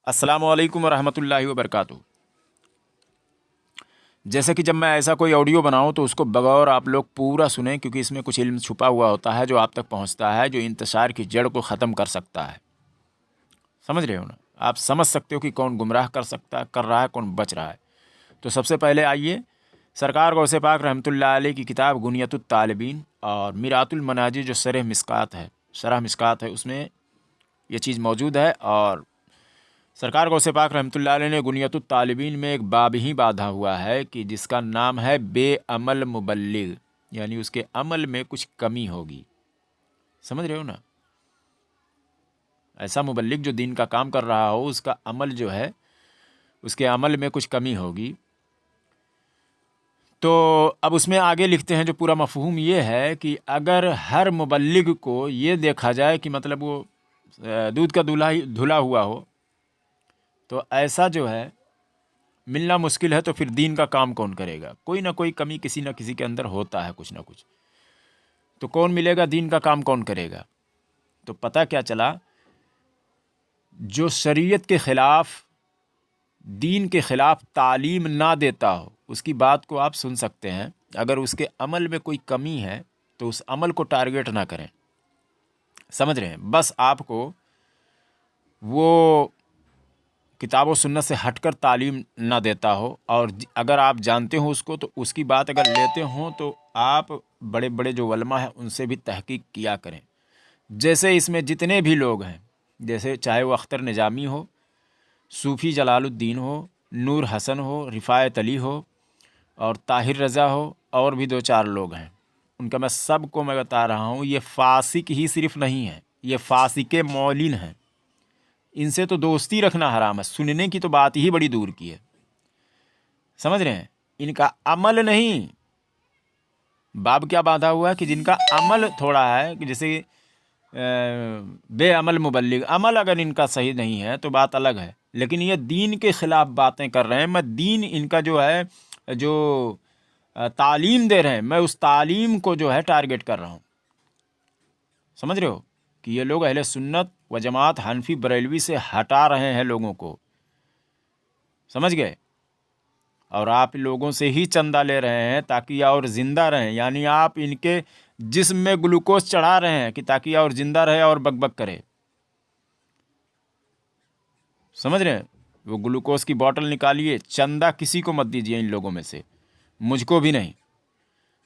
अस्सलामु अलैकुम रहमतुल्लाहि व बरकातुहू। जैसे कि जब मैं ऐसा कोई ऑडियो बनाऊं तो उसको बगौर आप लोग पूरा सुनें, क्योंकि इसमें कुछ इल्म छुपा हुआ होता है जो आप तक पहुंचता है, जो इंतशार की जड़ को ख़त्म कर सकता है। समझ रहे हो ना? आप समझ सकते हो कि कौन गुमराह कर रहा है, कौन बच रहा है। तो सबसे पहले आइए, सरकार गौसे पाक रहमतुल्लाह अलैह की किताब गुनियतुत तालिबीन और मिरातुल मनाजी जो शरह मिस्कात है, उसमें ये चीज़ मौजूद है। और सरकार गौसे पाक रहमतुल्लाह अलैह ने गुनियतुत तालिबीन में एक बाब ही बांधा हुआ है कि जिसका नाम है बेअमल मुबल्लिग, यानी उसके अमल में कुछ कमी होगी। समझ रहे हो ना? ऐसा मुबल्लिग जो दीन का काम कर रहा हो, उसका अमल जो है, उसके अमल में कुछ कमी होगी। तो अब उसमें आगे लिखते हैं, जो पूरा मफहूम ये है कि अगर हर मुबल्लिग को ये देखा जाए कि मतलब वो दूध का धुला हुआ हो, तो ऐसा जो है मिलना मुश्किल है। तो फिर दीन का काम कौन करेगा? कोई ना कोई कमी किसी ना किसी के अंदर होता है, कुछ ना कुछ। तो कौन मिलेगा? दीन का काम कौन करेगा? तो पता क्या चला, जो शरीयत के ख़िलाफ़, दीन के ख़िलाफ़ तालीम ना देता हो, उसकी बात को आप सुन सकते हैं। अगर उसके अमल में कोई कमी है तो उस अमल को टारगेट ना करें। समझ रहे हैं? बस आपको वो किताब व सुन्नत से हटकर तालीम ना देता हो, और अगर आप जानते हो उसको, तो उसकी बात अगर लेते हो तो आप बड़े बड़े जो उलमा हैं उनसे भी तहकीक किया करें। जैसे इसमें जितने भी लोग हैं, जैसे चाहे वो अख्तर निजामी हो, सूफ़ी जलालुद्दीन हो, नूर हसन हो, रिफ़ायत अली हो और ताहिर रज़ा हो, और भी दो चार लोग हैं, उनका मैं सबको मैं बता रहा हूँ, ये फासिक ही सिर्फ नहीं है, ये फासिके मौलिन हैं। इनसे तो दोस्ती रखना हराम है, सुनने की तो बात ही बड़ी दूर की है। समझ रहे हैं? इनका अमल नहीं, बाब क्या बांधा हुआ है कि जिनका अमल थोड़ा है, कि जैसे बेअमल मुबल्लिग, अमल अगर इनका सही नहीं है तो बात अलग है, लेकिन ये दीन के ख़िलाफ़ बातें कर रहे हैं। मैं दीन इनका जो है, जो तालीम दे रहे हैं, मैं उस तालीम को जो है टारगेट कर रहा हूँ। समझ रहे हो कि ये लोग अहले सुन्नत व जमात हनफी बरेलवी से हटा रहे हैं लोगों को। समझ गए? और आप लोगों से ही चंदा ले रहे हैं ताकि और ज़िंदा रहें, यानी आप इनके जिस्म में ग्लूकोज चढ़ा रहे हैं कि ताकि और ज़िंदा रहे और बकबक करे। समझ रहे हैं? वो ग्लूकोज की बोतल निकालिए, चंदा किसी को मत दीजिए इन लोगों में से, मुझको भी नहीं।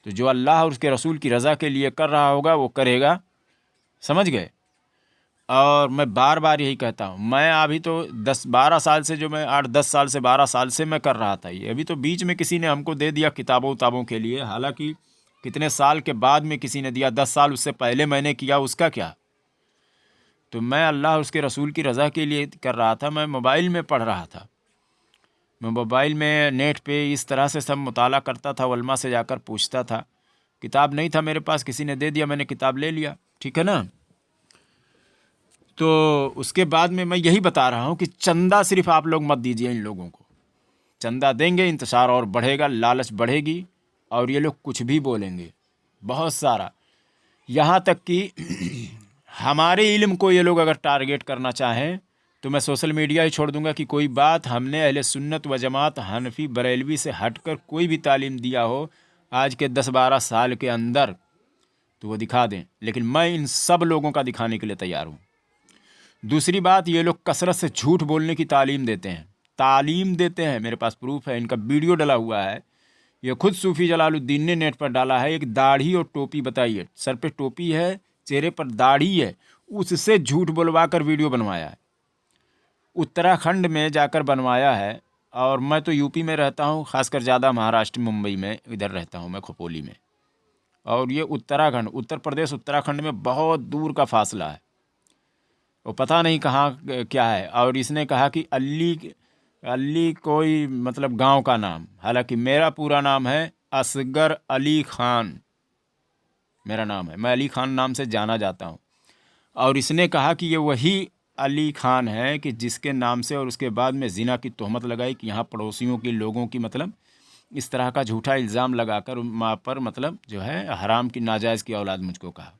तो जो अल्लाह और उसके रसूल की रज़ा के लिए कर रहा होगा वो करेगा। समझ गए? और मैं बार बार यही कहता हूँ, मैं अभी तो 10-12 साल से, जो मैं 8-10 साल से 12 साल से मैं कर रहा था ये, अभी तो बीच में किसी ने हमको दे दिया किताबों के लिए, हालांकि कितने साल के बाद में किसी ने दिया, 10 साल उससे पहले मैंने किया, उसका क्या। तो मैं अल्लाह उसके रसूल की रज़ा के लिए कर रहा था। मैं मोबाइल में पढ़ रहा था, मैं मोबाइल में नेट पे इस तरह से सब मुताला करता था, उलमा से जाकर पूछता था। किताब नहीं था मेरे पास, किसी ने दे दिया, मैंने किताब ले लिया। ठीक है ना? तो उसके बाद में मैं यही बता रहा हूँ कि चंदा सिर्फ आप लोग मत दीजिए इन लोगों को। चंदा देंगे, इंतशार और बढ़ेगा, लालच बढ़ेगी, और ये लोग कुछ भी बोलेंगे, बहुत सारा। यहाँ तक कि हमारे इल्म को ये लोग अगर टारगेट करना चाहें तो मैं सोशल मीडिया ही छोड़ दूंगा कि कोई बात हमने अहले सुन्नत व जमात हनफी बरेलवी से हटकर कोई भी तालीम दिया हो आज के 10-12 साल के अंदर, तो वो दिखा दें। लेकिन मैं इन सब लोगों का दिखाने के लिए तैयार हूँ। दूसरी बात, ये लोग कसरत से झूठ बोलने की तालीम देते हैं, मेरे पास प्रूफ है, इनका वीडियो डला हुआ है। ये खुद सूफ़ी जलालुद्दीन ने नेट पर डाला है, एक दाढ़ी और टोपी बताइए, सर पे टोपी है, चेहरे पर दाढ़ी है, उससे झूठ बुलवा कर वीडियो बनवाया है, उत्तराखंड में जाकर बनवाया है। और मैं तो यूपी में रहता हूँ, ख़ासकर ज़्यादा महाराष्ट्र मुंबई में, इधर रहता हूँ मैं खोपोली में, और ये उत्तराखंड, उत्तर प्रदेश उत्तराखंड में बहुत दूर का फासला है, वो पता नहीं कहाँ क्या है। और इसने कहा कि अली कोई मतलब गांव का नाम, हालांकि मेरा पूरा नाम है असगर अली ख़ान, मेरा नाम है, मैं अली ख़ान नाम से जाना जाता हूँ। और इसने कहा कि ये वही अली ख़ान है कि जिसके नाम से, और उसके बाद में ज़िना की तोहमत लगाई कि यहाँ पड़ोसियों के लोगों की, मतलब इस तरह का झूठा इल्ज़ाम लगाकर माँ पर मतलब जो है हराम की नाजायज़ की औलाद मुझको कहा।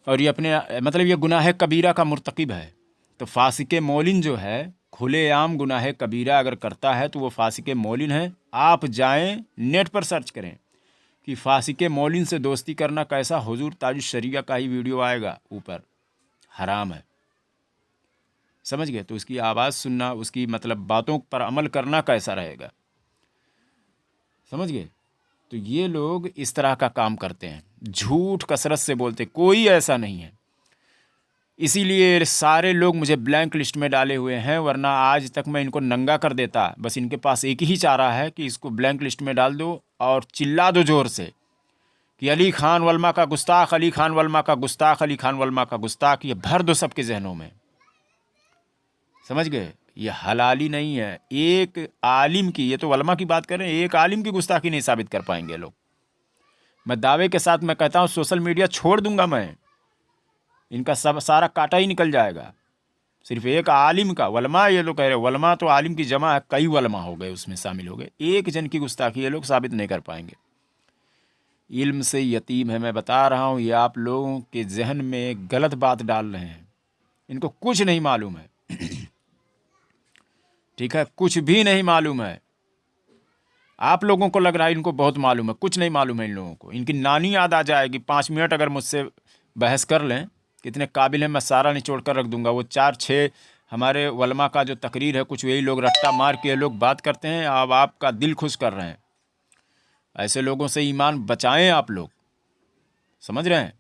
और ये अपने मतलब ये गुनाह कबीरा का मुर्तकिब है। तो फासिक मौलिन जो है खुलेआम गुनाह कबीरा अगर करता है तो वो फासिक मौलिन है। आप जाएं नेट पर सर्च करें कि फासिक मौलिन से दोस्ती करना कैसा, हुजूर ताजुश शरिया का ही वीडियो आएगा ऊपर, हराम है। समझ गए? तो उसकी आवाज़ सुनना, उसकी मतलब बातों पर अमल करना कैसा रहेगा, समझ गए? तो ये लोग इस तरह का काम करते हैं, झूठ कसरत से बोलते, कोई ऐसा नहीं है। इसीलिए सारे लोग मुझे ब्लैंक लिस्ट में डाले हुए हैं, वरना आज तक मैं इनको नंगा कर देता। बस इनके पास एक ही चारा है कि इसको ब्लैंक लिस्ट में डाल दो और चिल्ला दो ज़ोर से कि अली खान वल्मा का गुस्ताख, अली खान वल्मा का गुस्ताख, अली खान वल्मा का गुस्ताख, ये भर दो सबके जहनों में। समझ गए? ये हलाली नहीं है। एक आलिम की, ये तो वल्मा की बात कर रहे हैं, एक आलिम की गुस्ताखी नहीं साबित कर पाएंगे लोग। मैं दावे के साथ मैं कहता हूँ सोशल मीडिया छोड़ दूंगा मैं, इनका सब सारा काटा ही निकल जाएगा। सिर्फ एक आलिम का वल्मा, ये लोग कह रहे वल्मा तो आलिम की जमा है, कई वल्मा हो गए उसमें शामिल हो गए, एक जन की गुस्ताखी ये लोग साबित नहीं कर पाएंगे। इल्म से यतीम है, मैं बता रहा हूँ। ये आप लोगों के जहन में गलत बात डाल रहे हैं, इनको कुछ नहीं मालूम है। ठीक है, कुछ भी नहीं मालूम है। आप लोगों को लग रहा है इनको बहुत मालूम है, कुछ नहीं मालूम है इन लोगों को। इनकी नानी याद आ जाएगी। 5 मिनट अगर मुझसे बहस कर लें, कितने काबिल हैं, मैं सारा निचोड़ कर रख दूंगा। वो 4-6 हमारे वल्मा का जो तकरीर है, कुछ यही लोग रट्टा मार के लोग बात करते हैं, अब आपका दिल खुश कर रहे हैं। ऐसे लोगों से ईमान बचाएं आप लोग, समझ रहे हैं?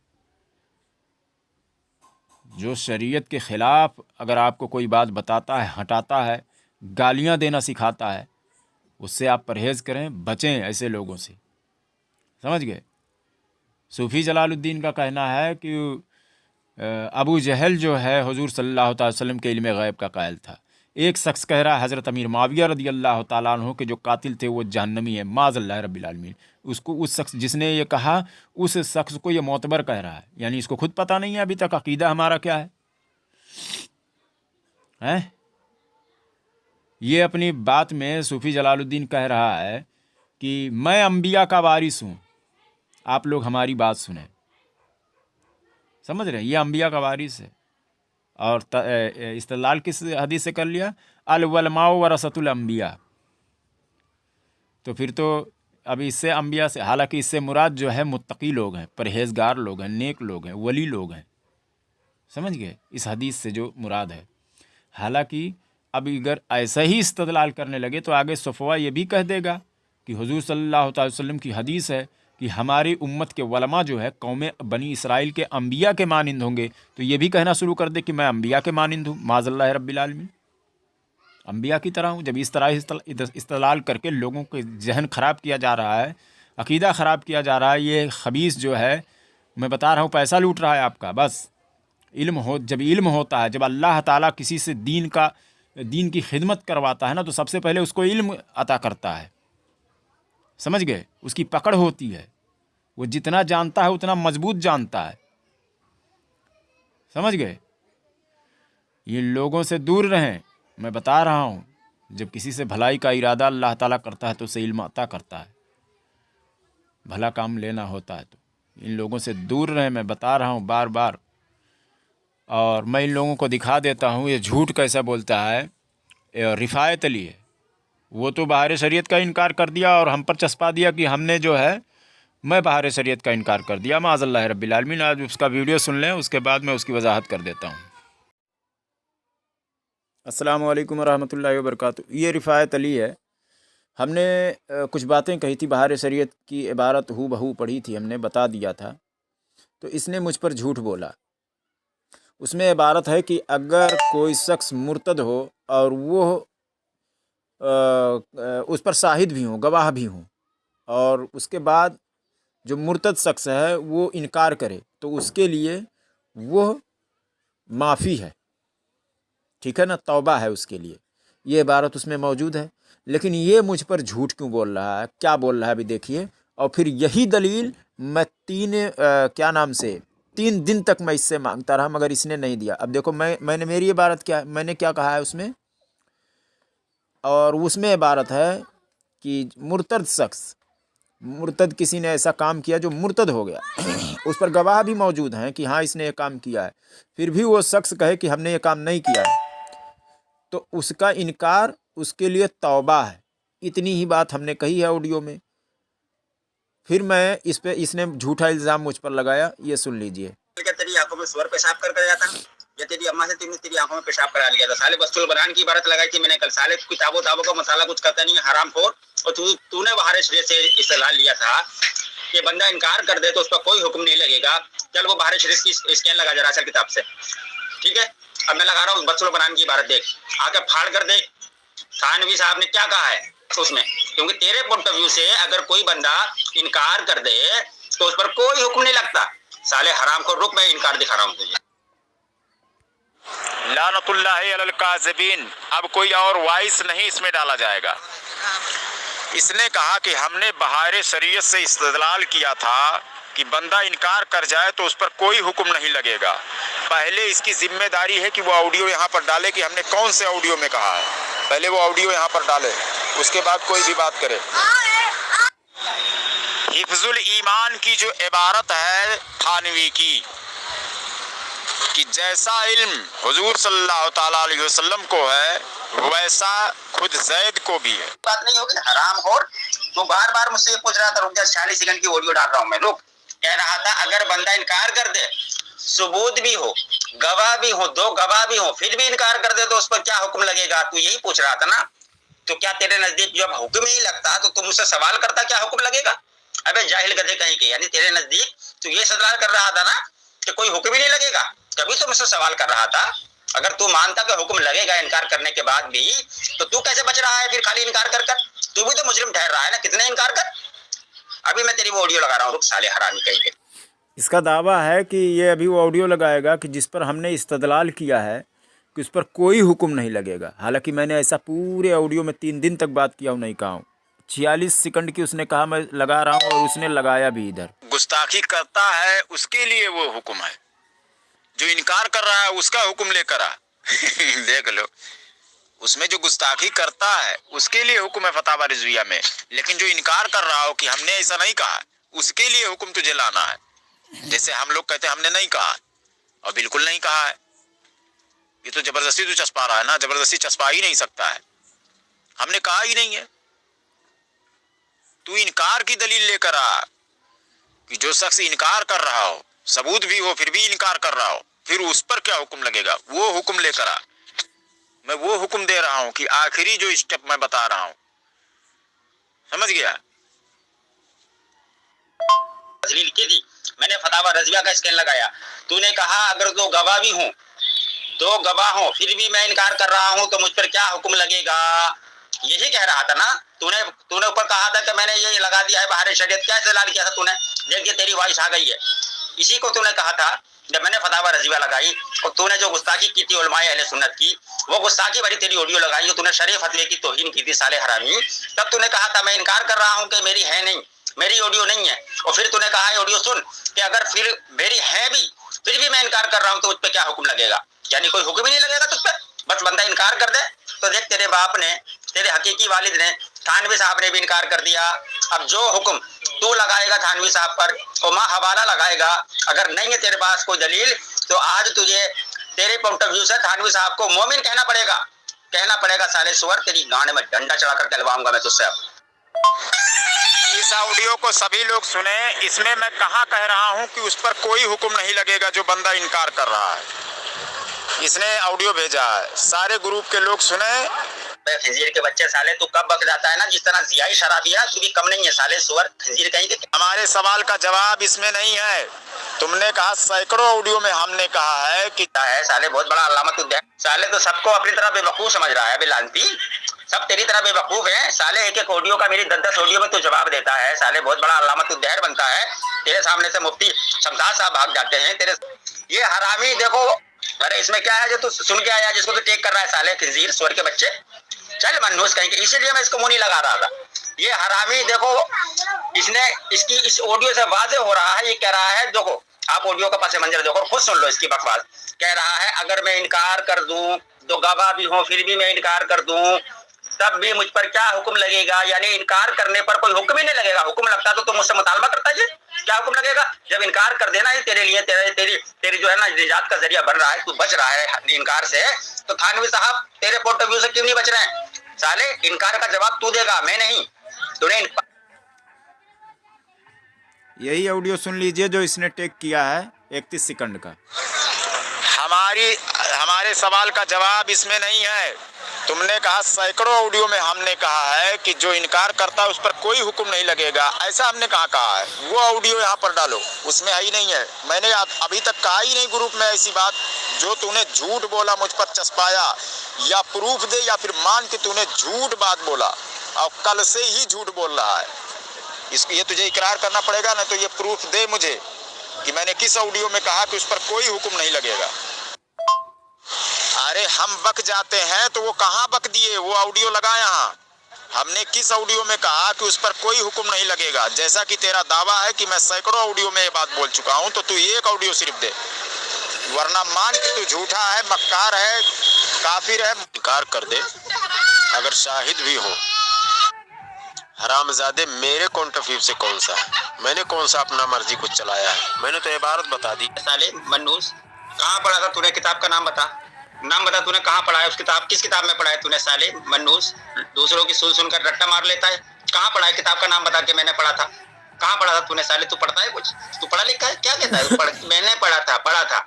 जो शरीयत के ख़िलाफ़ अगर आपको कोई बात बताता है, हटाता है, गालियां देना सिखाता है, उससे आप परहेज़ करें, बचें ऐसे लोगों से। समझ गए? सूफ़ी जलालुद्दीन का कहना है कि अबू जहल जो है हुजूर सल्लल्लाहु अलैहि वसल्लम के इल्म गैब का कायल था। एक शख्स कह रहा है हज़रत अमीर मुआविया रदियल्लाहु ताला अन्हु के जो कातिल थे वो जहन्नमी है, माज़ल्लाह रब्बिल आलमीन। उसको, उस शख्स जिसने ये कहा, उस शख्स को ये मोतबर कह रहा है, यानी इसको खुद पता नहीं है अभी तक अकीदा हमारा क्या है, हैं? ये अपनी बात में सूफ़ी जलालुद्दीन कह रहा है कि मैं अंबिया का वारिस हूँ, आप लोग हमारी बात सुने। समझ रहे हैं? ये अंबिया का वारिस है। और इस्तेदलाल किस हदीस से कर लिया? अल उलमाओ वरसतुल अंबिया। तो फिर तो अब इससे अंबिया से, हालांकि इससे मुराद जो है मुत्तकी लोग हैं, परहेज़गार लोग हैं, नेक लोग हैं, वली लोग हैं। समझ गए? इस हदीस से जो मुराद है। हालांकि अब अगर ऐसा ही इस्तेदलाल करने लगे तो आगे सफ़वा ये भी कह देगा कि हुजूर सल्लल्लाहु अलैहि वसल्लम की हदीस है कि हमारी उम्मत के वलमा जो है कौम बनी इसराइल के अंबिया के मानिंद होंगे, तो ये भी कहना शुरू कर दे कि मैं अंबिया के मानिंद हूँ, माज़ल्लाह रब्बिल आलमीन, अंबिया की तरह हूँ। जब इस तरह इस्तेदलाल करके लोगों के जहन ख़राब किया जा रहा है, अकीदा ख़राब किया जा रहा है, ये खबीस जो है, मैं बता रहा हूँ, पैसा लूट रहा है आपका। बस जब इल्म होता है, जब अल्लाह ताला किसी से दीन की खिदमत करवाता है ना, तो सबसे पहले उसको इल्म अता करता है। समझ गए? उसकी पकड़ होती है, वो जितना जानता है उतना मजबूत जानता है। समझ गए? ये लोगों से दूर रहें, मैं बता रहा हूँ। जब किसी से भलाई का इरादा अल्लाह ताला करता है तो उसे इल्म अता करता है, भला काम लेना होता है। तो इन लोगों से दूर रहें, मैं बता रहा हूँ बार बार। और मैं इन लोगों को दिखा देता हूँ ये झूठ कैसा बोलता है। रिफ़ायत अली है, वो तो बाहर शरीयत का इनकार कर दिया और हम पर चस्पा दिया कि हमने जो है, मैं बाहर शरीयत का इनकार कर दिया, माज़ल्लाह रब्बिल आलमीन। आज उसका वीडियो सुन लें, उसके बाद मैं उसकी वजाहत कर देता हूँ। अस्सलामु अलैकुम वरहमतुल्लाहि वबरकातुहू। ये रिफ़ायत अली है। हमने कुछ बातें कही थी, बाहर शरीयत की इबारत हू बहू पढ़ी थी, हमने बता दिया था। तो इसने मुझ पर झूठ बोला। उसमें इबारत है कि अगर कोई शख्स मुर्तद हो और वो उस पर शाहिद भी हों, गवाह भी हों, और उसके बाद जो मुर्तद शख्स है वो इनकार करे, तो उसके लिए वो माफ़ी है, ठीक है ना, तौबा है उसके लिए। ये इबारत उसमें मौजूद है। लेकिन ये मुझ पर झूठ क्यों बोल रहा है, क्या बोल रहा है अभी देखिए। और फिर यही दलील मैं 3 दिन तक मैं इससे मांगता रहा, मगर इसने नहीं दिया। अब देखो, मैंने मेरी इबारत क्या, मैंने क्या कहा है उसमें, और उसमें इबारत है कि मुर्तद शख्स, मुर्तद किसी ने ऐसा काम किया जो मुर्तद हो गया, उस पर गवाह भी मौजूद हैं कि हाँ इसने ये काम किया है, फिर भी वो शख्स कहे कि हमने ये काम नहीं किया है, तो उसका इनकार उसके लिए तौबा है। इतनी ही बात हमने कही है ऑडियो में। फिर मैं इसने झूठा इल्जाम मुझ पर लगाया, ये सुन लीजिए। क्या तेरी आंखों में सुअर पेशाब कर जाता है, या तेरी अम्मा से तेरी आंखों में पेशाब करा लिया था? साले बस्तुल बनान की इबारत लगाई थी मैंने कल। साले किताबों का मसाला कुछ करता नहीं है, हरामखोर। और तूने बाहर शरीयत से इस्तेलाल लिया था कि बंदा इनकार कर दे तो उस पर कोई हुक्म नहीं लगेगा। चल वो बाहर शरीयत की स्कैन लगा जरा असल किताब से, ठीक है? अब मैं लगा रहा हूँ बस्तुल बनान की इबारत, देख आके फाड़ कर देख थानवी साहब ने क्या कहा है उसमें। क्योंकि तेरे पॉइंट ऑफ व्यू से अगर कोई बंदा इनकार कर दे तो उस पर कोई हुक्म नहीं लगता। साले हराम को रुक, मैं इनकार दिखा रहा हूँ तुझे। लानतुल्लाहि अलल काज़िबीन। अब कोई और वॉइस नहीं इसमें डाला जाएगा। इसने कहा कि हमने बहारे शरीयत से इस्तेदलाल किया था कि बंदा इनकार कर जाए तो उस पर कोई हुक्म नहीं लगेगा। पहले इसकी जिम्मेदारी है कि वो ऑडियो यहाँ पर डाले कि हमने कौन से ऑडियो में कहा है। पहले वो ऑडियो यहाँ पर डाले, उसके बाद कोई भी बात करे। हिफ्जुल ईमान की जो इबारत है थानवी की कि जैसा इल्म हुजूर सल्लल्लाहु ताला अलैहि वसल्लम को है वैसा खुद जैद को भी है। बात नहीं होगी हरामखोर। तो बार बार मुझसे ये पूछ रहा था, रुक जा 40 सेकंड की ऑडियो डाल रहा हूँ मैं, रुक। कह रहा था अगर बंदा इनकार कर दे, सबूत भी हो, गवाह भी हो, 2 गवाह भी हो, फिर भी इनकार कर दे तो उस पर क्या हुक्म लगेगा? तू यही पूछ रहा था ना? तो क्या तेरे नजदीक जब हुक्म ही लगता तो तुम मुझसे सवाल करता क्या हुक्म लगेगा? अबे जाहिल गधे कहीं के, यानी तेरे नजदीक तू ये सवाल कर रहा था ना कि कोई हुक्म ही नहीं लगेगा, तभी तो मुझसे सवाल कर रहा था। अगर तू मानता कि हुक्म लगेगा इनकार करने के बाद भी, तो तू कैसे बच रहा है फिर खाली इनकार कर कर? तू भी तो मुजरिम ठहर रहा है ना, कितने इनकार कर। अभी मैं तेरी वो ऑडियो लगा रहा हूँ, रुक साले हरामी कहीं के। इसका दावा है कि ये अभी वो ऑडियो लगाएगा कि जिस पर हमने इस्तदलाल किया है कि उस पर कोई हुक्म नहीं लगेगा। हालांकि मैंने ऐसा पूरे ऑडियो में 3 दिन तक बात किया हूँ, नहीं कहा हूँ। 46 सेकंड की उसने कहा मैं लगा रहा हूँ, और उसने लगाया भी इधर। गुस्ताखी करता है उसके लिए वो हुक्म है, जो इनकार कर रहा है उसका हुक्म लेकर आ। देख लो, उसमें जो गुस्ताखी करता है उसके लिए हुक्म है फतावा रिजविया में, लेकिन जो इनकार कर रहा हो कि हमने ऐसा नहीं कहा, उसके लिए हुक्म तुझे लाना है। जैसे हम लोग कहते हैं हमने नहीं कहा और बिल्कुल नहीं कहा है, ये तो जबरदस्ती तो चस्पा रहा है ना। जबरदस्ती चस्पा ही नहीं सकता है, हमने कहा ही नहीं है। तू इनकार की दलील लेकर आ कि जो शख्स इनकार कर रहा हो, सबूत भी हो फिर भी इनकार कर रहा हो, फिर उस पर क्या हुक्म लगेगा, वो हुक्म लेकर आ। मैं वो हुक्म दे रहा हूं कि आखिरी जो स्टेप मैं बता रहा हूं, समझ गया? दलील की थी मैंने, फतावा रज़विया का स्कैन लगाया। तूने कहा अगर 2 गवाह भी हूं, 2 गवाह हो, फिर भी मैं इनकार कर रहा हूं तो मुझ पर क्या हुक्म लगेगा? यही कह रहा था ना तूने ऊपर कहा था कि मैंने ये लगा दिया है बाहर शरीयत। क्या इस्तेलाल किया था तूने? देखिए तेरी वॉइस आ गई है। इसी को तूने कहा था जब मैंने फतावा रज़विया लगाई और तूने जो गुस्ताखी की थी उलमाए अहले सुन्नत की, वो गुस्ताखी भरी तेरी ऑडियो लगाई और तूने शरीफ फतवे की तौहीन की थी साले हरामी। तब तूने कहा था मैं इनकार कर रहा हूं कि मेरी है नहीं, मेरी ऑडियो नहीं है। और फिर तूने कहा है ऑडियो सुन कि अगर फिर मेरी है भी फिर भी मैं इनकार कर रहा हूं तो उस पर क्या हुक्म लगेगा? यानी कोई हुक्म ही नहीं लगेगा तुझ पर, बस बंदा इनकार कर दे। तो देख तेरे बाप ने, तेरे हकीकी वालिद ने, थानवी साहब ने भी इनकार कर दिया। अब जो हुक्म तू लगाएगा थानवी साहब पर, और माँ हवाला लगाएगा, अगर नहीं है तेरे पास कोई दलील तो आज तुझे तेरे पॉइंट ऑफ व्यू से थानवी साहब को मोमिन कहना पड़ेगा। साले सुअर, तेरी गांड में डंडा चढ़ाकर कहलवाऊंगा मैं तुझसे। अब इस ऑडियो को सभी लोग सुने। इसमें मैं कहाँ कह रहा हूँ कि उस पर कोई हुक्म नहीं लगेगा जो बंदा इनकार कर रहा है। इसने ऑडियो भेजा है, सारे ग्रुप के लोग सुने। खंजीर के बच्चे साले, तू कब बक जाता है ना, जिस तरह जियाई शराबी है तू भी कम नहीं है साले सुअर खंजीर कहीं के। हमारे सवाल का जवाब इसमें नहीं है। तुमने कहा सैकड़ों ऑडियो में हमने कहा है कि साले बहुत बड़ा अलामत उद्देश्य। साले तो सबको अपनी तरह बेवकूफ समझ रहा है बेलांती, सब तेरी तरह बेवकूफ है साले। एक ऑडियो का मेरी 10-10 ऑडियो में तू जवाब देता है साले, बहुत बड़ा अलामत उद्देश्य बनता है। तेरे सामने से मुफ्ती शमशाद साहब भाग जाते हैं तेरे। ये हरामी देखो, अरे इसमें क्या है जो तू सुन के आया, जिसको तू टेक कर रहा है साले खंजीर सुअर के बच्चे, चल मनूस कहीं के। इसीलिए मैं इसको मुंह नहीं लगा रहा था। ये हरामी देखो, इसने इसकी इस ऑडियो से वाजे हो रहा है, ये कह रहा है, देखो आप ऑडियो का पस मंजर देखो, खुद सुन लो इसकी बकवास। कह रहा है अगर मैं इनकार कर दूं, 2 गवाह भी हो फिर भी मैं इनकार कर दूं तब भी मुझ पर क्या हुक्म लगेगा? यानी इनकार करने पर कोई हुक्म ही नहीं लगेगा। हुक्म लगता तो तुम मुझसे मुतालबा करता। ये क्या हुक्म लगेगा? जब इनकार कर देना ही तेरे लिए तेरी जो है ना निजात का जरिया बन रहा है, तू बच रहा है इनकार से, तो थानवी साहब तेरे पॉइंट ऑफ व्यू से क्यों नहीं बच रहे हैं? साले इनकार का जवाब तू देगा, मैं नहीं। तूने यही ऑडियो सुन लीजिए जो इसने टेक किया है 31 सेकंड का। हमारे सवाल का जवाब इसमें नहीं है। तुमने कहा सैकड़ों ऑडियो में हमने कहा है कि जो इनकार करता है उस पर कोई हुक्म नहीं लगेगा, ऐसा हमने कहा है। वो ऑडियो यहाँ पर डालो, उसमें है ही नहीं है। मैंने अभी तक कहा ही नहीं ग्रुप में ऐसी बात। जो तूने झूठ बोला मुझ पर चस्पाया, या प्रूफ दे या फिर मान कि तूने झूठ बात बोला और कल से ही झूठ बोल रहा है। इसको ये तुझे इकरार करना पड़ेगा ना, तो ये प्रूफ दे मुझे कि मैंने किस ऑडियो में कहा कि उस पर कोई हुक्म नहीं लगेगा। अरे हम बक जाते हैं तो वो कहाँ बक दिए, वो ऑडियो लगा यहाँ। हमने किस ऑडियो में कहा कि उस पर कोई हुक्म नहीं लगेगा? जैसा कि तेरा दावा है कि मैं सैकड़ों ऑडियो में ये बात बोल चुका हूँ, तो तू एक ऑडियो सिर्फ दे, वरना मान कि तू झूठा है, मक्कार है, काफिर है, इनकार कर दे अगर शाहिद भी हो। हरामजादे मेरे पॉइंट ऑफ व्यू से कौन सा है? मैंने कौन सा अपना मर्जी कुछ चलाया है? मैंने तो इबारत बता दी। साले मन्नूस, कहाँ पढ़ा था तूने? किताब का नाम बता, नाम बता, तूने कहाँ पढ़ा है उस किताब? किस किताब में पढ़ा है तूने? साले मन्नूस, दूसरों की सुन सुनकर रट्टा मार लेता है। कहाँ पढ़ा है? किताब का नाम बता के मैंने पढ़ा था। कहाँ पढ़ा था तूने? साले तू पढ़ता है कुछ? तू पढ़ा लिखा है? क्या कहता है? मैंने पढ़ा था।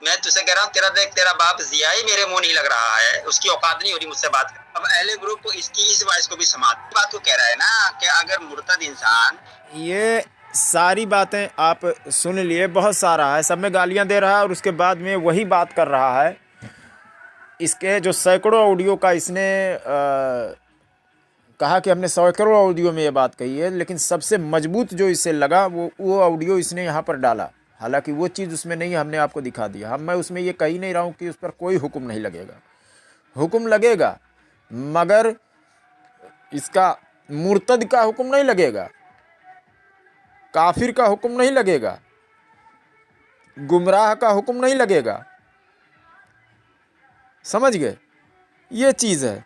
मैं तुझसे कह रहा हूँ, तेरा देख, तेरा बाप जिया ही मेरे मुंह नहीं लग रहा है, उसकी औकात नहीं हो रही मुझसे बात कर। अब अहले ग्रुप को इसकी इस वॉइस को भी समाज बात को कह रहा है ना कि अगर मुर्तद इंसान, ये सारी बातें आप सुन लिए, बहुत सारा है, सब में गालियां दे रहा है और उसके बाद में वही बात कर रहा है। इसके जो सैकड़ों ऑडियो का इसने कहा कि हमने सैकड़ों ऑडियो में ये बात कही है, लेकिन सबसे मजबूत जो इसे लगा वो ऑडियो इसने यहाँ पर डाला। हालांकि वो चीज़ उसमें नहीं, हमने आपको दिखा दिया। मैं उसमें ये कह ही नहीं रहा हूँ कि उस पर कोई हुक्म नहीं लगेगा। हुक्म लगेगा, मगर इसका मुर्तद का हुक्म नहीं लगेगा, काफिर का हुक्म नहीं लगेगा, गुमराह का हुक्म नहीं लगेगा। समझ गए? ये चीज़ है,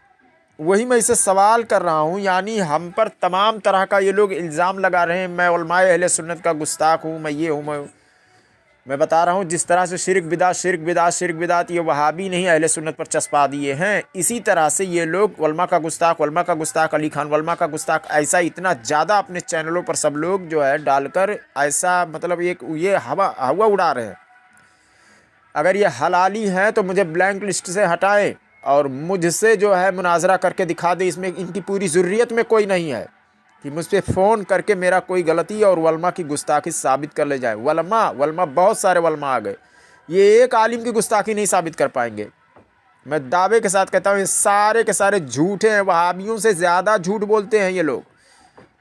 वही मैं इसे सवाल कर रहा हूँ। यानी हम पर तमाम तरह का ये लोग इल्ज़ाम लगा रहे हैं, मैं उलमाए अहले सुन्नत का गुस्ताख हूँ, मैं ये हूँ, मैं बता रहा हूँ जिस तरह से शिरक बिदात ये वहाबी नहीं अहले सुन्नत पर चस्पा दिए हैं, इसी तरह से ये लोग उलमा का गुस्ताख अली खान उलमा का गुस्ताख, ऐसा इतना ज़्यादा अपने चैनलों पर सब लोग जो है डालकर ऐसा मतलब एक ये हवा उड़ा रहे हैं। अगर ये हलाली हैं तो मुझे ब्लैंक लिस्ट से हटाएं और मुझसे जो है मुनाजरा करके दिखा दे। इसमें इनकी पूरी ज़ुर्रियत में कोई नहीं है कि मुझ पर फ़ोन करके मेरा कोई गलती और वलमा की गुस्ताखी साबित कर ले जाए। वलमा बहुत सारे वलमा आ गए, ये एक आलिम की गुस्ताखी नहीं साबित कर पाएंगे। मैं दावे के साथ कहता हूँ ये सारे के सारे झूठे हैं, वहाबियों से ज़्यादा झूठ बोलते हैं ये लोग।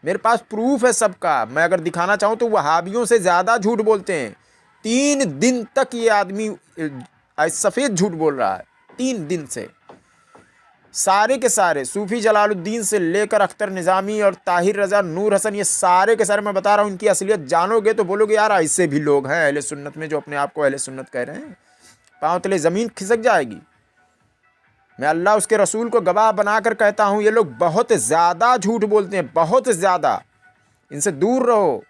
मेरे पास प्रूफ है सबका, मैं अगर दिखाना चाहूँ तो वहाबियों से ज़्यादा झूठ बोलते हैं। 3 दिन तक ये आदमी सफ़ेद झूठ बोल रहा है, 3 दिन से। सारे के सारे सूफी जलालुद्दीन से लेकर अख्तर निज़ामी और ताहिर रज़ा, नूर हसन, ये सारे के सारे मैं बता रहा हूँ, इनकी असलियत जानोगे तो बोलोगे यार ऐसे भी लोग हैं अहले सुन्नत में जो अपने आप को अहले सुन्नत कह रहे हैं। पाँव तले ज़मीन खिसक जाएगी। मैं अल्लाह उसके रसूल को गवाह बनाकर कहता हूँ ये लोग बहुत ज़्यादा झूठ बोलते हैं, बहुत ज़्यादा। इनसे दूर रहो।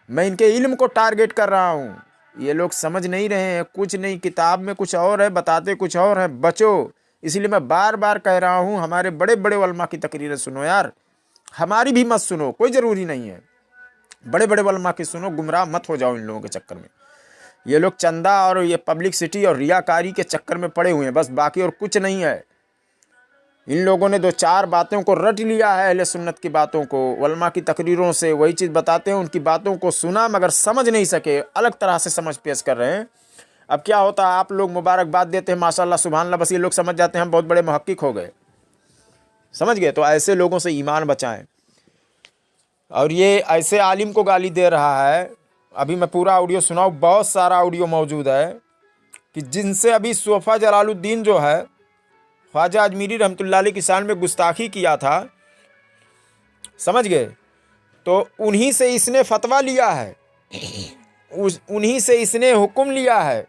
मैं इनके इल्म को टारगेट कर रहा हूँ, ये लोग समझ नहीं रहे हैं। कुछ नहीं, किताब में कुछ और है, बताते कुछ और है, बचो। इसलिए मैं बार बार कह रहा हूँ हमारे बड़े बड़े उलमा की तकरीरें सुनो यार, हमारी भी मत सुनो, कोई ज़रूरी नहीं है। बड़े बड़े उलमा की सुनो, गुमराह मत हो जाओ इन लोगों के चक्कर में। ये लोग चंदा और ये पब्लिसिटी और रियाकारी के चक्कर में पड़े हुए हैं बस, बाकी और कुछ नहीं है। इन लोगों ने 2-4 बातों को रट लिया है, अहले सुन्नत की बातों को, उलमा की तकरीरों से वही चीज़ बताते हैं, उनकी बातों को सुना मगर समझ नहीं सके, अलग तरह से समझ पेश कर रहे हैं। अब क्या होता है, आप लोग मुबारकबाद देते हैं माशाल्लाह सुभान अल्लाह, बस ये लोग समझ जाते हैं हम बहुत बड़े मुहक्किक हो गए। समझ गए? तो ऐसे लोगों से ईमान बचाएं। और ये ऐसे आलिम को गाली दे रहा है, अभी मैं पूरा ऑडियो सुनाऊँ, बहुत सारा ऑडियो मौजूद है कि जिनसे अभी सोफ़ा जलालुद्दीन जो है ख्वाजा अजमीरी रहमतुल्लाह अलैह की शान में गुस्ताखी किया था, समझ गए? तो उन्हीं से इसने फतवा लिया है, उन्हीं से इसने हुक्म लिया है,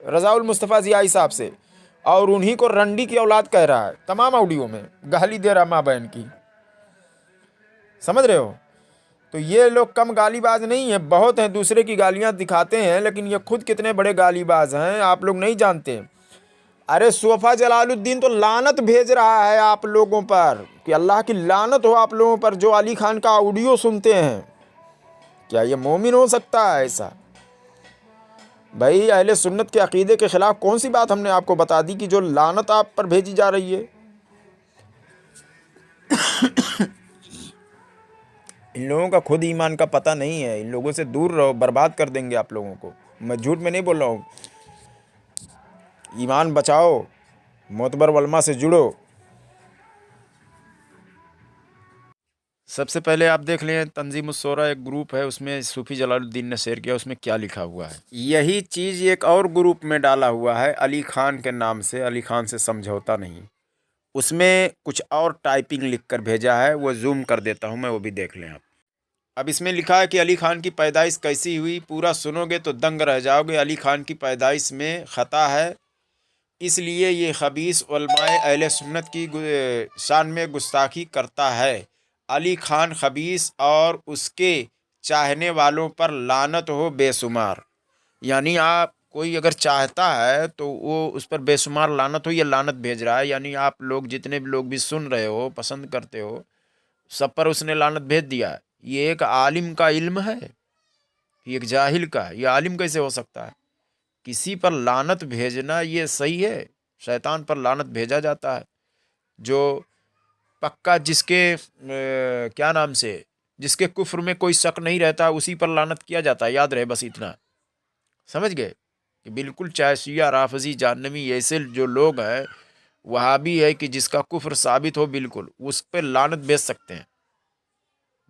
रज़ाउल मुस्तफ़ा ज़ियाई साहब से, और उन्हीं को रंडी की औलाद कह रहा है। तमाम ऑडियो में गाली दे रहा माँ बहन की, समझ रहे हो? तो ये लोग कम गालीबाज नहीं है, बहुत हैं, दूसरे की गालियां दिखाते हैं, लेकिन ये खुद कितने बड़े गालीबाज हैं आप लोग नहीं जानते। अरे सोफा जलालुद्दीन तो लानत भेज रहा है आप लोगों पर कि अल्लाह की लानत हो आप लोगों पर जो अली खान का ऑडियो सुनते हैं। क्या ये मोमिन हो सकता है ऐसा? भाई अहले सुन्नत के अकीदे के खिलाफ कौन सी बात हमने आपको बता दी कि जो लानत आप पर भेजी जा रही है? इन लोगों का खुद ईमान का पता नहीं है, इन लोगों से दूर रहो, बर्बाद कर देंगे आप लोगों को। मैं झूठ में नहीं बोल रहा हूँ। ईमान बचाओ, मोतबर वलमा से जुड़ो। सबसे पहले आप देख लें, तंजीम-उस-शोरा एक ग्रुप है, उसमें सूफ़ी जलालुद्दीन ने शेयर किया, उसमें क्या लिखा हुआ है। यही चीज़ एक और ग्रुप में डाला हुआ है अली खान के नाम से, अली खान से समझौता नहीं। उसमें कुछ और टाइपिंग लिख कर भेजा है, वो जूम कर देता हूँ मैं, वो भी देख लें आप। अब इसमें लिखा है कि अली खान की पैदाइश कैसी हुई, पूरा सुनोगे तो दंग रह जाओगे। अली खान की पैदाइश में ख़ता है, इसलिए ये खबीस उलमाए अहले सुन्नत की शान में गुस्ताखी करता है। अली खान खबीस और उसके चाहने वालों पर लानत हो बेशुमार। यानी आप कोई अगर चाहता है तो वो उस पर बेशुमार लानत हो, या लानत भेज रहा है। यानी आप लोग जितने भी लोग भी सुन रहे हो, पसंद करते हो, सब पर उसने लानत भेज दिया है। ये एक आलिम का इल्म है, ये एक जाहिल का, ये आलिम कैसे हो सकता है? किसी पर लानत भेजना ये सही है? शैतान पर लानत भेजा जाता है। जो पक्का जिसके क्या नाम से, जिसके कुफ्र में कोई शक नहीं रहता, उसी पर लानत किया जाता है। याद रहे बस इतना, समझ गए? कि बिल्कुल चाहे शिया, राफजी, जानवी, ऐसे जो लोग हैं, वहाबी है कि जिसका कुफ्र साबित हो बिल्कुल, उस पर लानत भेज सकते हैं।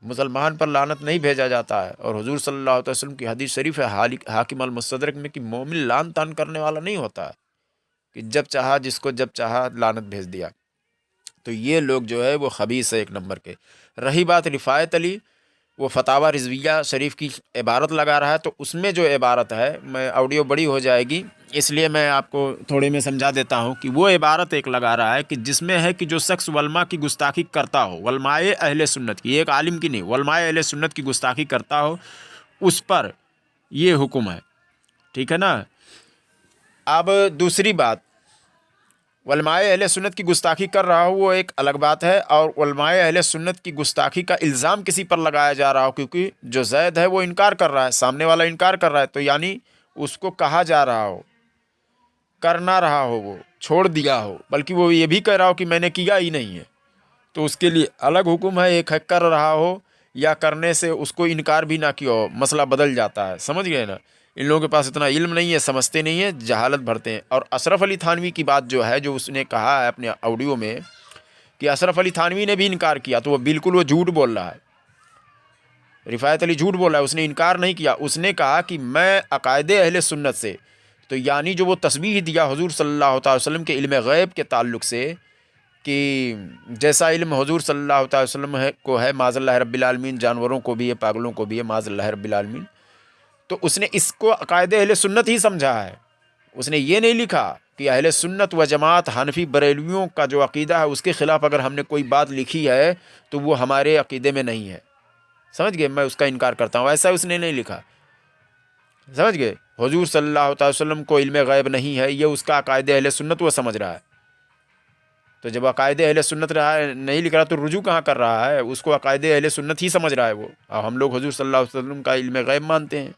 मुसलमान पर लानत नहीं भेजा जाता है। और हुजूर सल्लल्लाहु अलैहि वसल्लम की हदीस शरीफ है हाकिम अल मुस्तदरक में कि मोमिन लान तान करने वाला नहीं होता है, कि जब चाहा जिसको जब चाहा लानत भेज दिया। तो ये लोग जो है वो खबीस है एक नंबर के। रही बात रिफ़ायत अली, वो फतावा रिजविया शरीफ की इबारत लगा रहा है, तो उसमें जो इबारत है, मैं ऑडियो बड़ी हो जाएगी इसलिए मैं आपको थोड़े में समझा देता हूँ कि वो इबारत एक लगा रहा है कि जिसमें है कि जो शख्स वलमा की गुस्ताखी करता हो, वलमाए अहले सुन्नत की, एक आलिम की नहीं, वलमाए अहले सुन्नत की गुस्ताखी करता हो, उस पर ये हुक्म है। ठीक है ना? अब दूसरी बात, उलमाए अहले सुन्नत की गुस्ताखी कर रहा हो वो एक अलग बात है, और उलमाए अहले सुन्नत की गुस्ताखी का इल्ज़ाम किसी पर लगाया जा रहा हो, क्योंकि जो ज़ैद है वो इनकार कर रहा है, सामने वाला इनकार कर रहा है, तो यानी उसको कहा जा रहा हो, कर ना रहा हो, वो छोड़ दिया हो, बल्कि वो ये भी कह रहा हो कि मैंने किया ही नहीं है, तो उसके लिए अलग हुक्म है। एक है कर रहा हो या करने से उसको इनकार भी ना किया हो, मसला बदल जाता है। समझ गए ना? इन लोगों के पास इतना इल्म नहीं है, समझते नहीं है, जहालत भरते हैं। और अशरफ अली थानवी की बात जो है, जो उसने कहा है अपने ऑडियो में कि अशरफ अली थानवी ने भी इनकार किया, तो वो बिल्कुल वो झूठ बोल रहा है। रिफ़ायत अली झूठ बोल रहा है, उसने इनकार नहीं किया। उसने कहा कि मैं अकायदे अहले सुन्नत से, तो यानी जो वो तस्बीह दिया हुजूर सल्लल्लाहु अलैहि वसल्लम के इल्म गैब के ताल्लुक़ से, कि जैसा इल्म हुजूर सल्लल्लाहु अलैहि वसल्लम को है, माज़ल्लाह रब्बिल आलमीन, जानवरों को भी है, पागलों को भी है, माज़ल्लाह रब्बिल आलमीन, तो उसने इसको अकायदे अहले सुन्नत ही समझा है। उसने ये नहीं लिखा कि अहले सुन्नत व जमात हनफी बरेलवियों का जो अकीदा है उसके ख़िलाफ़ अगर हमने कोई बात लिखी है तो वो हमारे अकीदे में नहीं है। समझ गए? मैं उसका इनकार करता हूँ, ऐसा उसने नहीं लिखा। समझ गए? हुजूर सल्लल्लाहु अलैहि वसल्लम को इल्म गैब नहीं है, ये उसका अकायदे अहले सुन्नत वो समझ रहा है। तो जब अकायदे अहले सुन्नत रहा है, नहीं लिख रहा, तो रुजू कहाँ कर रहा है? उसको अकायदे अहले सुन्नत ही समझ रहा है वो। और हम लोग हुजूर सल्लल्लाहु अलैहि वसल्लम का इल्म गैब मानते हैं,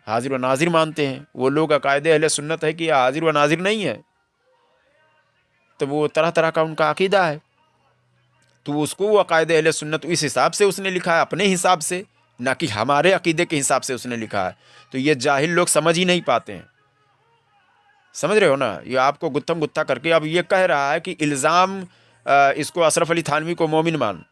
हाजिर व नाजिर मानते हैं। वो लोग अकायदे अहले सुन्नत है कि हाजिर व नाजिर नहीं है, तो वो तरह तरह का उनका अकीदा है। तो उसको वो अकायदे अहले सुन्नत इस हिसाब से उसने लिखा है, अपने हिसाब से, ना कि हमारे अकीदे के हिसाब से उसने लिखा है। तो ये जाहिल लोग समझ ही नहीं पाते हैं। समझ रहे हो ना? ये आपको गुत्थम गुत्था करके अब ये कह रहा है कि इल्ज़ाम इसको अशरफ अली थानवी को मोमिन मान।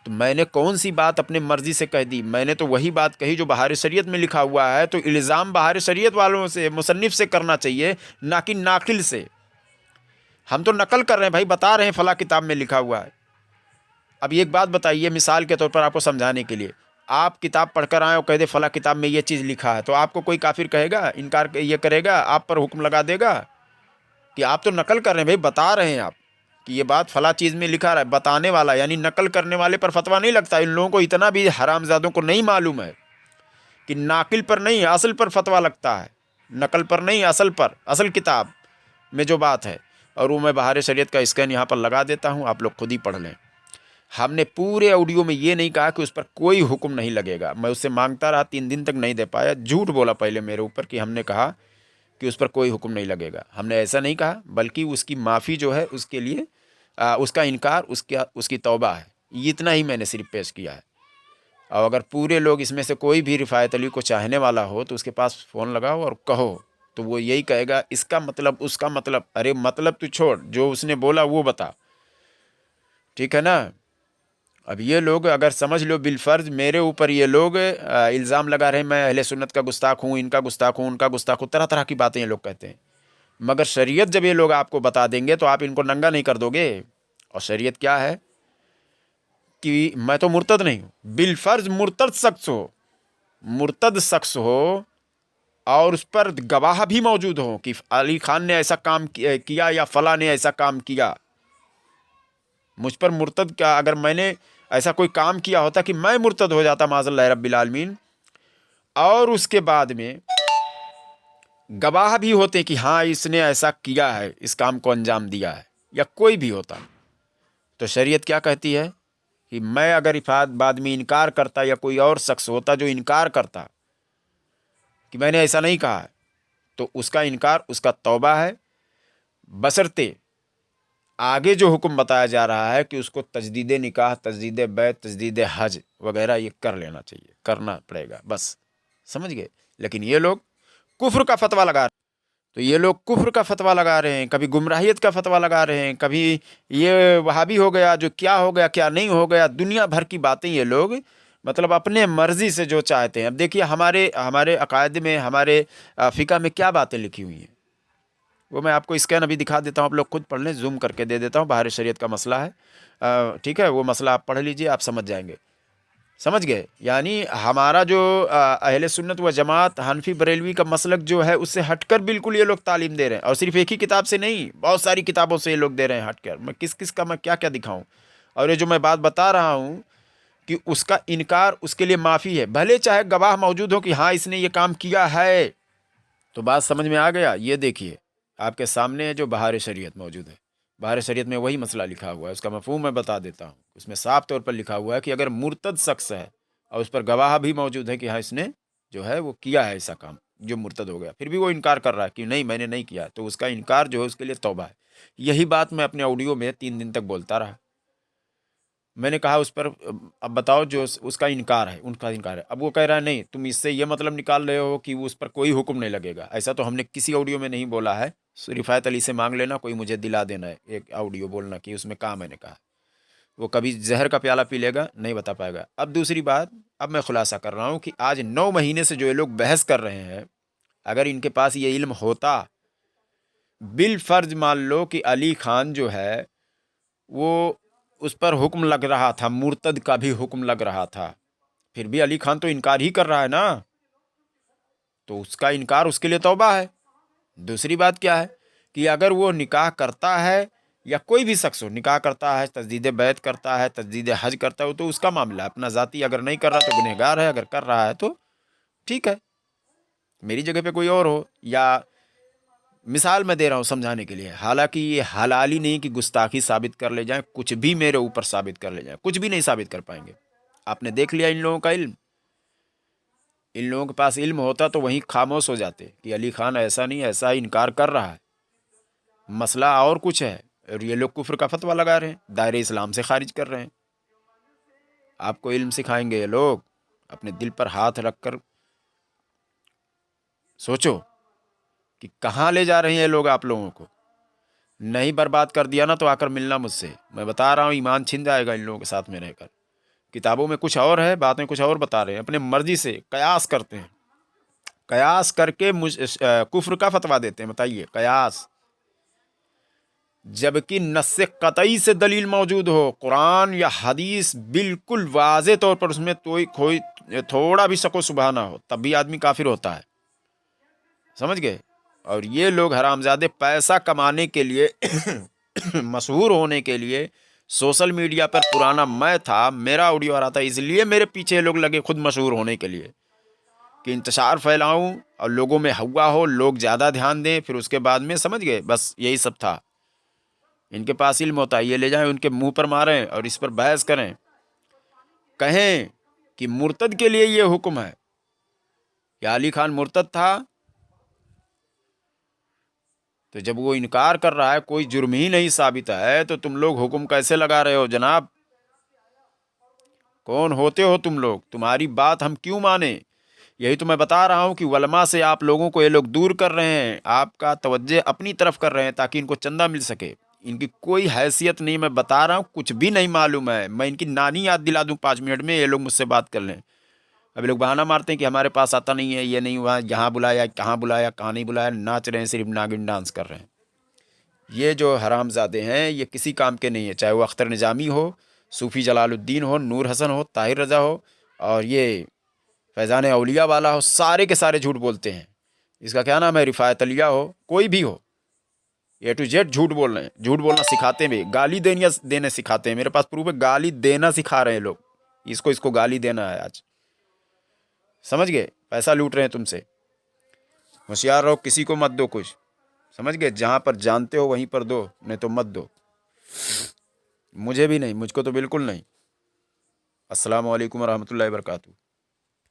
तो मैंने कौन सी बात अपने मर्जी से कह दी? मैंने तो वही बात कही जो बहार शरीयत में लिखा हुआ है। तो इल्ज़ाम बहार शरीयत वालों से, मुसन्निफ से करना चाहिए, ना कि नाकिल से। हम तो नकल कर रहे हैं भाई, बता रहे हैं फला किताब में लिखा हुआ है। अब एक बात बताइए, मिसाल के तौर पर आपको समझाने के लिए, आप किताब पढ़कर आए और कह दे फला किताब में ये चीज़ लिखा है, तो आपको कोई काफिर कहेगा, इनकार ये करेगा, आप पर हुक्म लगा देगा कि आप तो नकल कर रहे हैं भाई, बता रहे हैं आप, कि ये बात फला चीज़ में लिखा रहा है, बताने वाला यानी नकल करने वाले पर फतवा नहीं लगता। इन लोगों को इतना भी हरामजादों को नहीं मालूम है कि नाकिल पर नहीं असल पर फतवा लगता है, नकल पर नहीं असल पर, असल किताब में जो बात है। और वो मैं बहार शरीयत का स्कैन यहाँ पर लगा देता हूँ, आप लोग खुद ही पढ़ लें। हमने पूरे ऑडियो में ये नहीं कहा कि उस पर कोई हुक्म नहीं लगेगा। मैं उससे मांगता रहा, 3 दिन तक नहीं दे पाया, झूठ बोला पहले मेरे ऊपर कि हमने कहा कि उस पर कोई हुक्म नहीं लगेगा। हमने ऐसा नहीं कहा, बल्कि उसकी माफ़ी जो है उसके लिए उसका इनकार, उसकी तौबा है, इतना ही मैंने सिर्फ पेश किया है। और अगर पूरे लोग इसमें से कोई भी रिफ़ायत अली को चाहने वाला हो तो उसके पास फ़ोन लगाओ और कहो, तो वो यही कहेगा इसका मतलब, उसका मतलब। अरे मतलब तू छोड़, जो उसने बोला वो बता, ठीक है ना। अब ये लोग अगर समझ लो बिलफर्ज मेरे ऊपर ये लोग इल्ज़ाम लगा रहे हैं मैं अहले सुन्नत का गुस्ताख हूँ, इनका गुस्ताख हूँ, उनका गुस्ताख हूँ, तरह तरह की बातें ये लोग कहते हैं। मगर शरीयत जब ये लोग आपको बता देंगे तो आप इनको नंगा नहीं कर दोगे। और शरीयत क्या है कि मैं तो मुर्तद नहीं हूँ, बिलफर्ज मुर्तद शख्स हो और उस पर गवाह भी मौजूद हो कि अली खान ने ऐसा काम किया या फला ने ऐसा काम किया। मुझ पर मुर्तद का, अगर मैंने ऐसा कोई काम किया होता कि मैं मुर्तद हो जाता माज़ल्लाह रब्बिल आलमीन, और उसके बाद में गवाह भी होते कि हाँ इसने ऐसा किया है, इस काम को अंजाम दिया है, या कोई भी होता, तो शरीयत क्या कहती है कि मैं अगर बाद में इनकार करता या कोई और शख्स होता जो इनकार करता कि मैंने ऐसा नहीं कहा है, तो उसका इनकार, उसका तौबा है, बशर्ते आगे जो हुक्म बताया जा रहा है कि उसको तजदीद निकाह, तजदीद बैत, तजदीद हज वगैरह ये कर लेना चाहिए, करना पड़ेगा, बस समझ गए। लेकिन ये लोग कुफ्र का फतवा लगा रहे हैं, तो ये लोग कुफ्र का फतवा लगा रहे हैं, कभी गुमराहियत का फतवा लगा रहे हैं, कभी ये वहाबी हो गया, जो क्या हो गया क्या नहीं हो गया, दुनिया भर की बातें ये लोग मतलब अपने मर्जी से जो चाहते हैं। अब देखिए हमारे अकायद में, हमारे फ़िक़ह में क्या बातें लिखी हुई हैं, वो मैं आपको स्कैन अभी दिखा देता हूँ, आप लोग खुद पढ़ लें, जूम करके दे देता हूँ। बाहर शरीयत का मसला है, ठीक है, वो मसला आप पढ़ लीजिए, आप समझ जाएंगे। समझ गए। यानी हमारा जो अहले सुन्नत व जमात हनफी बरेलवी का मसलक जो है उससे हटकर बिल्कुल ये लोग तालीम दे रहे हैं, और सिर्फ एक ही किताब से नहीं, बहुत सारी किताबों से ये लोग दे रहे हैं हटकर। मैं किस किस का मैं क्या क्या दिखाऊं। और ये जो मैं बात बता रहा हूं कि उसका इनकार, उसके लिए माफ़ी है, भले चाहे गवाह मौजूद हो कि हाँ इसने ये काम किया है। तो बात समझ में आ गया। ये देखिए आपके सामने है जो बहार शरीयत मौजूद है, बहार शरीयत में वही मसला लिखा हुआ है, उसका मफहूम मैं बता देता हूँ। उसमें साफ तौर पर लिखा हुआ है कि अगर मुर्तद शख्स है और उस पर गवाह भी मौजूद है कि हाँ इसने जो है वो किया है ऐसा काम, जो मुर्तद हो गया, फिर भी वो इनकार कर रहा है कि नहीं मैंने नहीं किया, तो उसका इनकार जो है उसके लिए तौबा है। यही बात मैं अपने ऑडियो में 3 दिन तक बोलता रहा। मैंने कहा उस पर अब बताओ जो उसका इनकार है, उनका इनकार है। अब वो कह रहा है नहीं, तुम इससे ये मतलब निकाल रहे हो कि उस पर कोई हुक्म नहीं लगेगा। ऐसा तो हमने किसी ऑडियो में नहीं बोला है। रिफ़ायत अली से मांग लेना, कोई मुझे दिला देना है एक ऑडियो, बोलना कि उसमें कहाँ मैंने कहा। वो कभी जहर का प्याला पी लेगा, नहीं बता पाएगा। अब दूसरी बात, अब मैं खुलासा कर रहा हूँ कि आज 9 महीने से जो ये लोग बहस कर रहे हैं, अगर इनके पास ये इल्म होता, बिल फर्ज मान लो कि अली खान जो है वो उस पर हुक्म लग रहा था, मुर्तद का भी हुक्म लग रहा था, फिर भी अली खान तो इनकार ही कर रहा है ना, तो उसका इनकार उसके लिए तौबा है। दूसरी बात क्या है कि अगर वो निकाह करता है या कोई भी शख्स हो निकाह करता है, तजदीद बैत करता है, तजदीद हज करता है, तो उसका मामला अपना ज़ाती, अगर नहीं कर रहा तो गुनहगार है, अगर कर रहा है तो ठीक है, मेरी जगह पे कोई और हो। या मिसाल मैं दे रहा हूँ समझाने के लिए, हालांकि ये हलाली नहीं कि गुस्ताखी साबित कर ले जाएं, कुछ भी मेरे ऊपर साबित कर ले जाएं, कुछ भी नहीं साबित कर पाएंगे। आपने देख लिया इन लोगों का इल्म, इन लोगों के पास इल्म होता तो वहीं खामोश हो जाते कि अली खान ऐसा नहीं, ऐसा इनकार कर रहा है, मसला और कुछ है, और ये लोग कुफ्र का फतवा लगा रहे हैं, दायरे इस्लाम से खारिज कर रहे हैं। आपको इल्म सिखाएंगे ये लोग। अपने दिल पर हाथ रखकर सोचो कि कहाँ ले जा रहे हैं ये लोग आप लोगों को। नहीं बर्बाद कर दिया ना तो आकर मिलना मुझसे, मैं बता रहा हूँ ईमान छिन जाएगा इन लोगों के साथ में रहकर। किताबों में कुछ और है, बातें कुछ और बता रहे हैं, अपने मर्जी से कयास करते हैं, कयास करके कुफ्र का फतवा देते हैं। बताइए कयास, जबकि नस्से कतई से दलील मौजूद हो, कुरान या हदीस बिल्कुल वाज़े तौर पर उसमें कोई थोड़ा भी शको शुबहा ना हो, तब भी आदमी काफिर होता है। समझ गए। और ये लोग हरामजादे पैसा कमाने के लिए मशहूर होने के लिए सोशल मीडिया पर पुराना मैं था, मेरा ऑडियो आ रहा था, इसलिए मेरे पीछे लोग लगे खुद मशहूर होने के लिए कि इंतशार फैलाऊं और लोगों में हवा हो, लोग ज़्यादा ध्यान दें। फिर उसके बाद में समझ गए, बस यही सब था। इनके पास इल्म होता है, ये ले जाएं उनके मुंह पर मारें और इस पर बहस करें, कहें कि मुर्तद के लिए ये हुक्म है। क्या अली खान मुर्तद था? तो जब वो इनकार कर रहा है, कोई जुर्म ही नहीं साबित है, तो तुम लोग हुक्म कैसे लगा रहे हो जनाब? कौन होते हो तुम लोग? तुम्हारी बात हम क्यों माने? यही तो मैं बता रहा हूं कि वलमा से आप लोगों को ये लोग दूर कर रहे हैं, आपका तवज्जो अपनी तरफ कर रहे हैं ताकि इनको चंदा मिल सके। इनकी कोई हैसियत नहीं, मैं बता रहा हूं, कुछ भी नहीं मालूम है। मैं इनकी नानी याद दिला दूं 5 मिनट में, ये लोग मुझसे बात कर लें। अभी लोग बहाना मारते हैं कि हमारे पास आता नहीं है, ये नहीं हुआ, यहाँ बुलाया, कहाँ नहीं बुलाया, नाच रहे हैं, सिर्फ नागिन डांस कर रहे हैं। ये जो हरामजादे हैं ये किसी काम के नहीं है, चाहे वो अख्तर निज़ामी हो, सूफ़ी जलालुद्दीन हो, नूर हसन हो, ताहिर रज़ा हो, और ये फैज़ान औलिया वाला हो, सारे के सारे झूठ बोलते हैं। इसका क्या नाम है, रिफ़ायत अलिया हो, कोई भी हो, A to Z झूठ बोल रहे हैं। झूठ बोलना सिखाते भी, गाली देने सिखाते हैं। मेरे पास प्रूफ है, गाली देना सिखा रहे हैं लोग। इसको गाली देना है आज, समझ गए? पैसा लूट रहे हैं तुमसे। होशियार रहो, किसी को मत दो कुछ, समझ गए? जहाँ पर जानते हो वहीं पर दो, नहीं तो मत दो। मुझे भी नहीं, मुझको तो बिल्कुल नहीं। अस्सलाम वालेकुम रहमतुल्लाहि व बरकातहू।